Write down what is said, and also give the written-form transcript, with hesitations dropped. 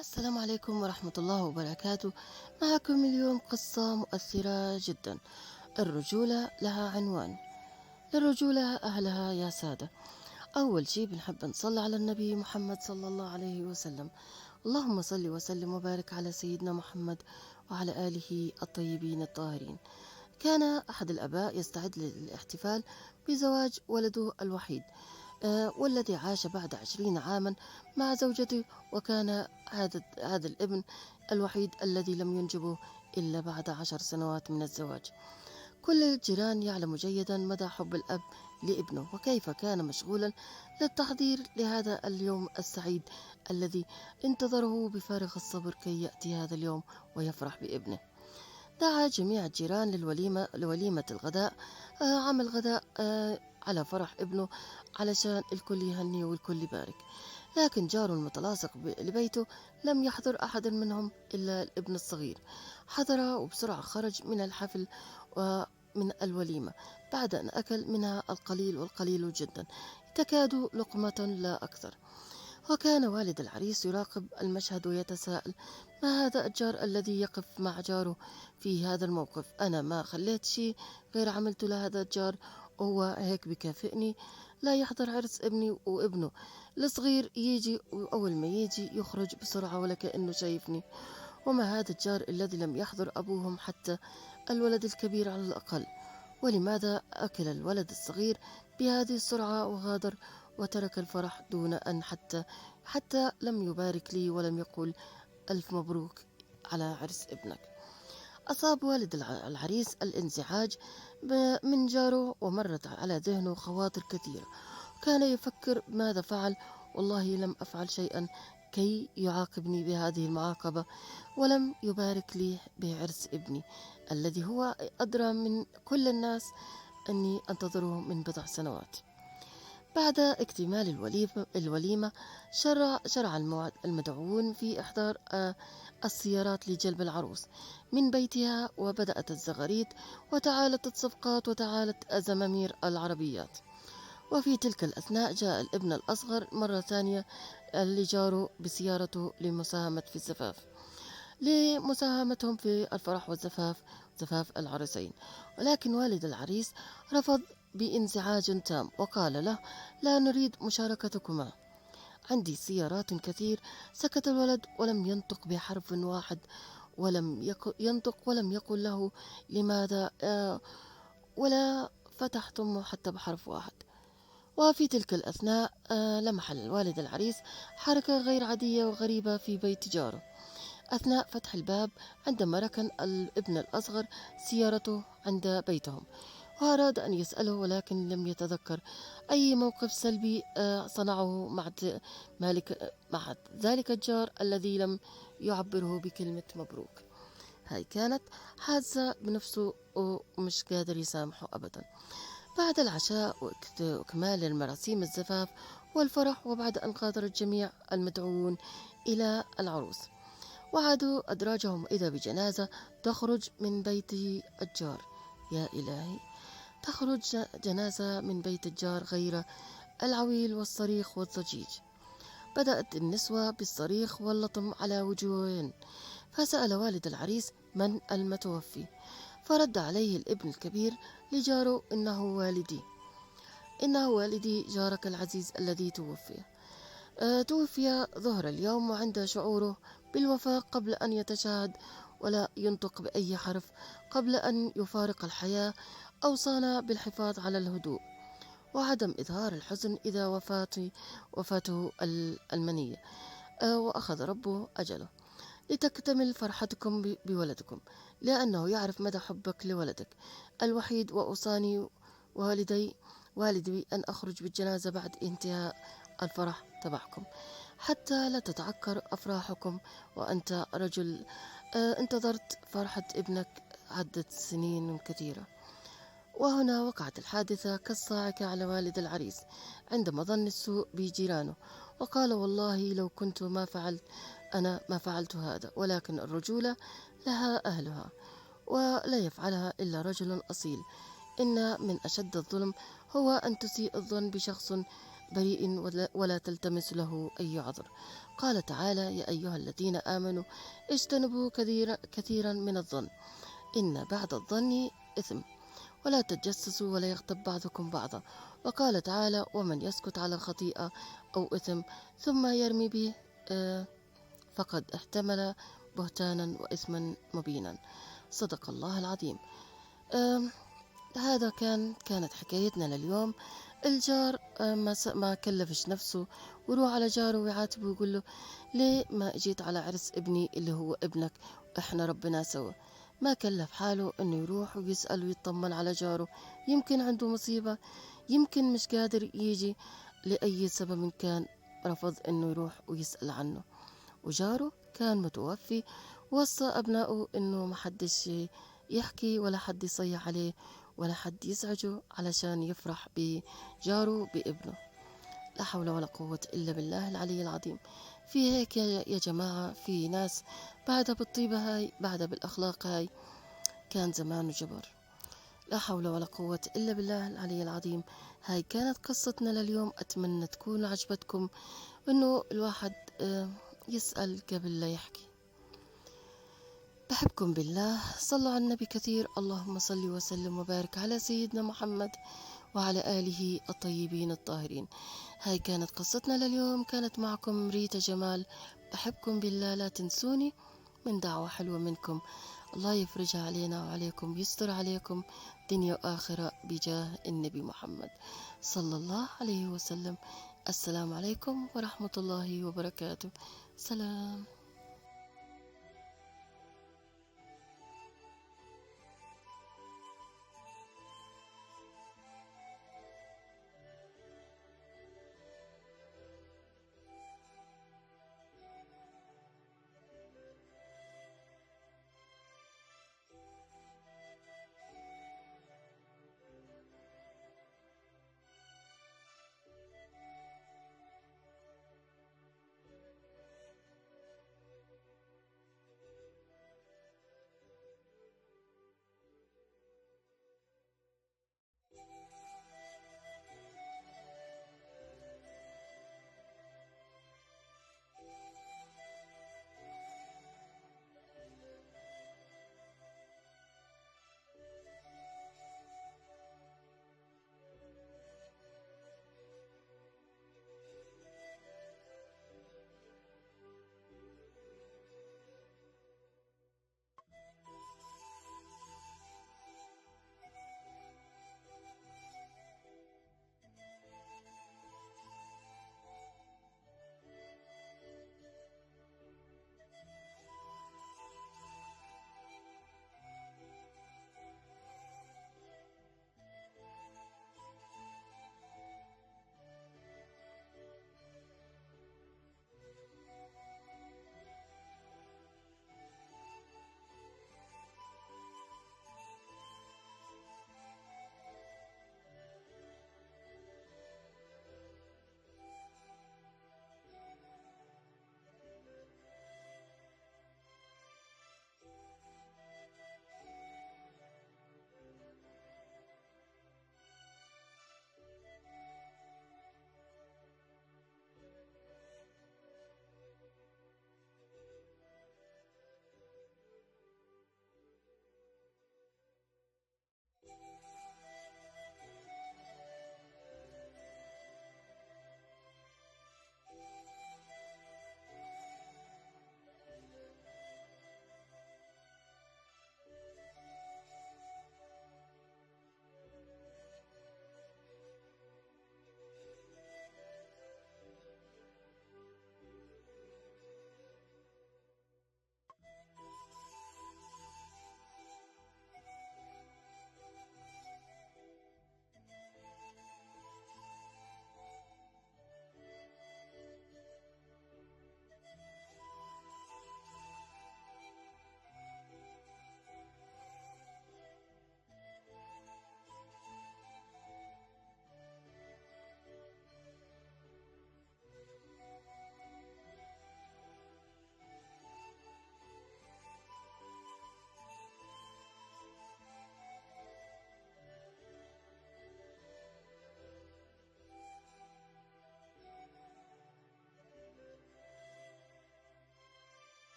السلام عليكم ورحمة الله وبركاته. معكم اليوم قصة مؤثرة جدا. الرجولة لها عنوان. للرجولة أهلها يا سادة. أول شي بنحب نصلي على النبي محمد صلى الله عليه وسلم. اللهم صل وسلم وبارك على سيدنا محمد وعلى آله الطيبين الطاهرين. كان أحد الآباء يستعد للاحتفال بزواج ولده الوحيد، والذي عاش بعد 20 عاما مع زوجته، وكان هذا الابن الوحيد الذي لم ينجبه إلا بعد 10 سنوات من الزواج. كل الجيران يعلم جيدا مدى حب الأب لابنه، وكيف كان مشغولا للتحضير لهذا اليوم السعيد الذي انتظره بفارغ الصبر كي يأتي هذا اليوم ويفرح بابنه. دعا جميع الجيران لوليمة الغداء، عمل غداء على فرح ابنه علشان الكل يهني والكل يبارك. لكن جاره المتلاصق لبيته لم يحضر أحد منهم إلا الابن الصغير. حضر وبسرعة خرج من الحفل ومن الوليمة بعد أن أكل منها القليل والقليل جدا، تكاد لقمة لا أكثر. وكان والد العريس يراقب المشهد ويتساءل: ما هذا الجار الذي يقف مع جاره في هذا الموقف؟ أنا ما خليت شيء غير عملت لهذا الجار، وهو هيك بكافئني. لا يحضر عرس ابني وابنه الصغير يجي، وأول ما يجي يخرج بسرعة ولا كأنه شايفني. وما هذا الجار الذي لم يحضر أبوهم حتى الولد الكبير على الأقل؟ ولماذا أكل الولد الصغير بهذه السرعة وغادر وترك الفرح دون أن حتى لم يبارك لي ولم يقول ألف مبروك على عرس ابنك؟ أصاب والد العريس الانزعاج من جاره، ومرت على ذهنه خواطر كثيرة. كان يفكر: ماذا فعل؟ والله لم أفعل شيئا كي يعاقبني بهذه المعاقبة، ولم يبارك لي بعرس ابني الذي هو أدرى من كل الناس أني أنتظره من بضع سنوات. بعد اكتمال الوليمة شرع المدعوون في إحضار السيارات لجلب العروس من بيتها، وبدأت الزغاريد وتعالت الصفقات وتعالت أزمامير العربيات. وفي تلك الأثناء جاء الابن الأصغر مرة ثانية لجاره بسيارته لمساهمتهم في الفرح والزفاف، زفاف العرسين. ولكن والد العريس رفض بانزعاج تام وقال له: لا نريد مشاركتكما، عندي سيارات كثير. سكت الولد ولم ينطق بحرف واحد، ينطق ولم يقل له لماذا، ولا فتح تمه حتى بحرف واحد. وفي تلك الأثناء لمح الوالد العريس حركة غير عادية وغريبة في بيت جاره أثناء فتح الباب، عندما ركن الابن الأصغر سيارته عند بيتهم، وأراد أن يسأله ولكن لم يتذكر أي موقف سلبي صنعه مع ذلك الجار الذي لم يعبره بكلمة مبروك. هاي كانت حاسة بنفسه ومش قادر يسامحه أبدا. بعد العشاء وإكمال المراسيم الزفاف والفرح، وبعد أن غادر الجميع المدعوون إلى العروس وعادوا أدراجهم، إذا بجنازة تخرج من بيت الجار. يا إلهي، تخرج جنازة من بيت الجار غير العويل والصريخ والضجيج. بدأت النسوة بالصريخ واللطم على وجوههن، فسأل والد العريس: من المتوفي؟ فرد عليه الابن الكبير لجاره: إنه والدي جارك العزيز الذي توفي ظهر اليوم، وعند شعوره بالوفاة قبل أن يتشهد ولا ينطق بأي حرف قبل أن يفارق الحياة، أوصانا بالحفاظ على الهدوء وعدم إظهار الحزن إذا وفاته المنية، وأخذ ربه أجله لتكتمل فرحتكم بولدكم، لأنه يعرف مدى حبك لولدك الوحيد. وأوصاني والدي أن أخرج بالجنازة بعد انتهاء الفرح تبعكم حتى لا تتعكر أفراحكم، وأنت رجل انتظرت فرحة ابنك عدة سنين كثيرة. وهنا وقعت الحادثة كالصاعقة على والد العريس عندما ظن السوء بجيرانه، وقال: والله لو كنت أنا ما فعلت هذا، ولكن الرجولة لها أهلها ولا يفعلها إلا رجل أصيل. إن من أشد الظلم هو أن تسيء الظن بشخص بريء ولا تلتمس له أي عذر. قال تعالى: يا أيها الذين آمنوا اجتنبوا كثيرا من الظن إن بعد الظن إثم، ولا تجسسوا ولا يغتب بعضكم بعضا. وقال تعالى: ومن يسكت على خطيئة أو إثم ثم يرمي به فقد احتمل بهتانا وإثما مبينا. صدق الله العظيم. هذا كانت حكايتنا لليوم. الجار ما كلفش نفسه ويروح على جاره ويعاتبه ويقول له: ليه ما اجيت على عرس ابني اللي هو ابنك، احنا ربنا سوا. ما كلف حاله انه يروح ويسأل ويطمن على جاره، يمكن عنده مصيبة، يمكن مش قادر يجي لأي سبب كان، رفض انه يروح ويسأل عنه. وجاره كان متوفي، وصى أبنائه إنه محدش يحكي ولا حد يصيح عليه ولا حد يزعجه علشان يفرح بجاره بابنه. لا حول ولا قوة إلا بالله العلي العظيم. في هيك يا جماعة، في ناس بعدها بالطيبة هاي، بعدها بالأخلاق هاي، كان زمان جبر. لا حول ولا قوة إلا بالله العلي العظيم. هاي كانت قصتنا لليوم، أتمنى تكون عجبتكم، وإنه الواحد يسأل قبل لا يحكي. بحبكم بالله، صلوا على النبي كثير. اللهم صل وسلم وبارك على سيدنا محمد وعلى آله الطيبين الطاهرين. هاي كانت قصتنا لليوم، كانت معكم ريتا جمال. بحبكم بالله، لا تنسوني من دعوة حلوة منكم. الله يفرجها علينا وعليكم، يستر عليكم دنيا وآخرة بجاه النبي محمد صلى الله عليه وسلم. السلام عليكم ورحمة الله وبركاته. سلام.